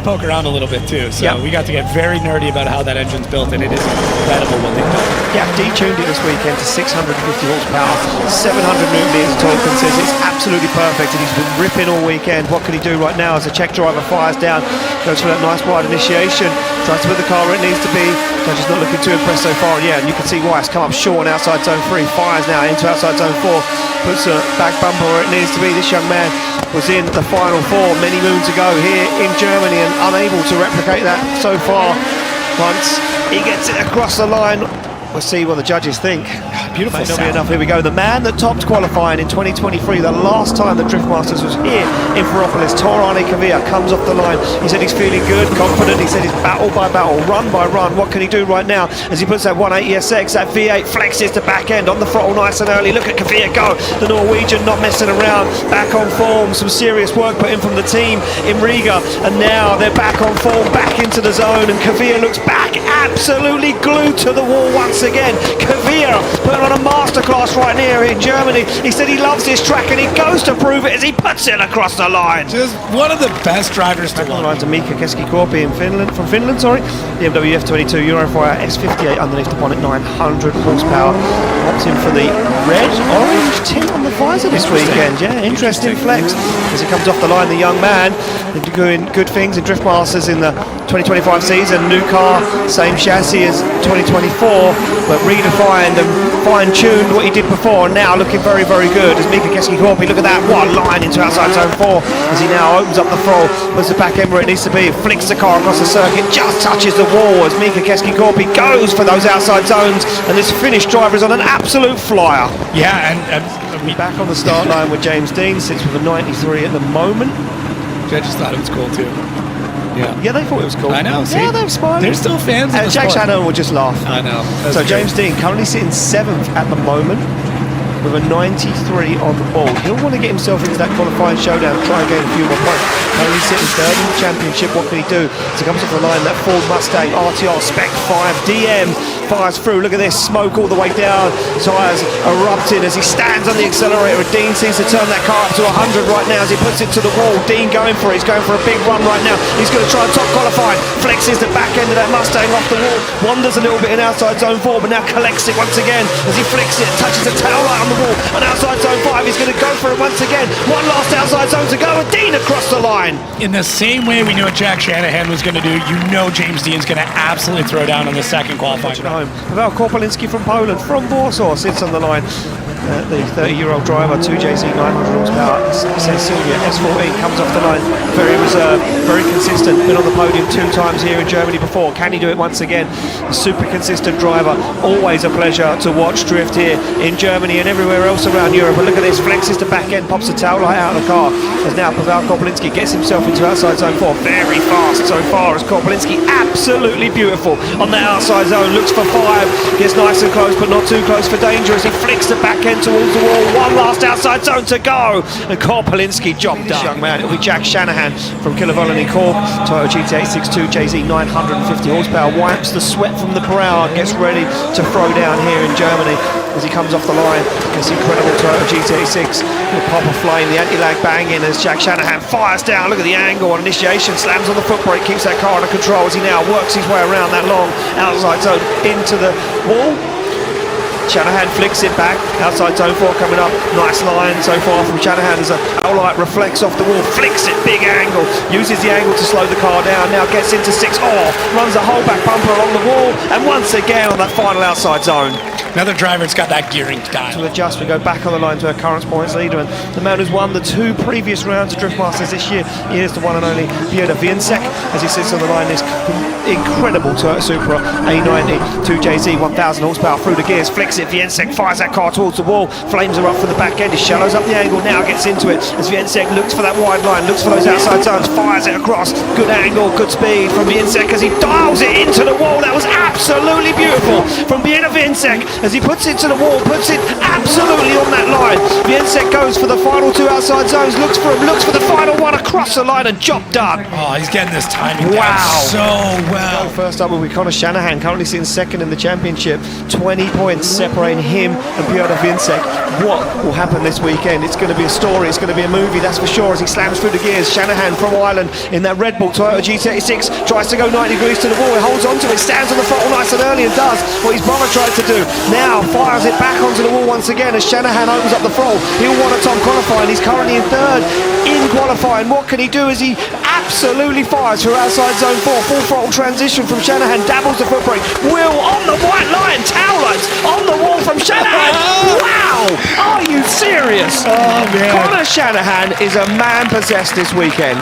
poke around a little bit too, so we got to get very nerdy about how that engine's built, and it is incredible what they've done. Yeah, detuned it this weekend to 650 horsepower, 700 newton meters torque, and says it's absolutely perfect, and he's been ripping all weekend. What can he do right now as the Czech driver fires down, goes for that nice wide initiation, tries to put the car where it needs to be. Just not looking too impressed so far. Yeah, and you can see why. It's come up short on outside zone 3, fires now into outside zone 4, puts a back bumper where it needs to be. This young man was in the final 4 many moons ago here in Germany and unable to replicate that so far. Once he gets it across the line, we'll see what the judges think. Beautiful May not be enough. Here we go. The man that topped qualifying in 2023, the last time the Drift Masters was here in Ferropolis, Tor Arne Kvia comes off the line. He said he's feeling good, confident. He said it's battle by battle, run by run. What can he do right now as he puts that 180 SX, that V8 flexes to back end on the throttle nice and early. Look at Kvia go. The Norwegian not messing around, back on form. Some serious work put in from the team in Riga, and now they're back on form, back into the zone, and Kvia looks back absolutely glued to the wall once again. Kvia putting on a masterclass right here in Germany. He said he loves this track and he goes to prove it as he puts it across the line. Just one of the best drivers to watch. To Mika Keski-Korpi from Finland, BMW F22 Eurofire S58 underneath the bonnet, 900 horsepower. Opts in for the red-orange tint on the visor this weekend. Yeah, interesting flex. As he comes off the line, the young man doing good things in Drift Masters in the 2025 season. New car, same chassis as 2024, but redefined and fine-tuned what he did before, and now looking very, very good as Mika Keski-Korpi. Look at that, one line into outside zone 4 as he now opens up the throttle, puts the back end where it needs to be, flicks the car across the circuit, just touches the wall as Mika Keski-Korpi goes for those outside zones, and this Finnish driver is on an absolute flyer. Yeah, and back on the start line with James Deane, sits with a 93 at the moment. Judges thought it was cool too. Yeah, they thought it was cool. I know. See, yeah, they're smiling. They're still fans. And Jack Shanahan will just laugh. I know. So James Deane currently sitting 7th at the moment with a 93 on the ball. He'll want to get himself into that qualifying showdown and try and gain a few more points. Currently sitting 3rd in the championship. What can he do? As he comes off the line, that Ford Mustang RTR Spec 5 DM fires through. Look at this, smoke all the way down. Tyres erupting as he stands on the accelerator. Deane seems to turn that car up to 100 right now as he puts it to the wall. Deane going for it. He's going for a big run right now. He's going to try and top qualifying. Flexes the back end of that Mustang off the wall. Wanders a little bit in outside zone 4, but now collects it once again as he flicks it, touches the tail light on the wall. On outside zone 5, he's going to go for it once again. One last outside zone to go, and Deane across the line. In the same way we knew what Jack Shanahan was going to do, you know James Deane's going to absolutely throw down on the second qualifying round. Pawel Korpulinski from Poland, from Warsaw, sits on the line. The 30-year-old driver, 2JZ, 900 horsepower, Cecilia S14 comes off the line, very reserved, very consistent, been on the podium 2 times here in Germany before. Can he do it once again? A super consistent driver, always a pleasure to watch drift here in Germany and everywhere else around Europe. But look at this, flexes the back end, pops the tail light out of the car, as now Pawel Korpulinski gets himself into outside zone 4, very fast so far as Korpulinski, absolutely beautiful on the outside zone, looks for 5, gets nice and close but not too close for danger as he flicks the back end towards the wall. One last outside zone to go, and Korpulinski job done. This young man, it'll be Jack Shanahan from Kilovolini Corp, Toyota GT8 62 JZ, 950 horsepower, wipes the sweat from the brow and gets ready to throw down here in Germany as he comes off the line. This incredible Toyota GT86 with pop of flame, the anti-lag banging as Jack Shanahan fires down. Look at the angle on initiation, slams on the foot brake, keeps that car under control as he now works his way around that long outside zone into the wall. Shanahan flicks it back, outside zone 4 coming up, nice line so far from Shanahan as a light reflects off the wall, flicks it, big angle, uses the angle to slow the car down, now gets into 6, runs the whole back bumper along the wall, and once again on that final outside zone. Another driver that's got that gearing style. To adjust, we go back on the line to our current points leader, and the man who's won the 2 previous rounds of Drift Masters this year, he is the one and only Piotr Wiecek as he sits on the line. This incredible Toyota Supra A90 2JZ, 1000 horsepower through the gears, flicks it, Wiecek fires that car towards the wall, flames are up for the back end, he shallows up the angle, now gets into it as Wiecek looks for that wide line, looks for those outside zones, fires it across, good angle, good speed from Wiecek as he dials it into the wall. That was absolutely beautiful from Piotr Wiecek as he puts it to the wall, puts it absolutely on that line. Wiecek goes for the final 2 outside zones, looks for him, looks for the final one across the line, and job done. Oh, he's getting this timing down so well. First up will be Conor Shanahan, currently sitting second in the championship. 20 points separating him and Piotr Wiecek. What will happen this weekend? It's going to be a story, it's going to be a movie, that's for sure, as he slams through the gears. Shanahan from Ireland in that Red Bull Toyota G36 tries to go 90 degrees to the wall, he holds onto it, stands on the throttle nice and early and does what his brother tried to do. Now fires it back onto the wall once again as Shanahan opens up the throttle. He'll want a top qualifying, he's currently in third in qualifying. What can he do as he absolutely fires through outside zone 4? Full throttle transition from Shanahan, dabbles the foot brake, wheel on the white line, tail lights on the wall from Shanahan. Wow! Are you serious? Oh, man. Conor Shanahan is a man possessed this weekend.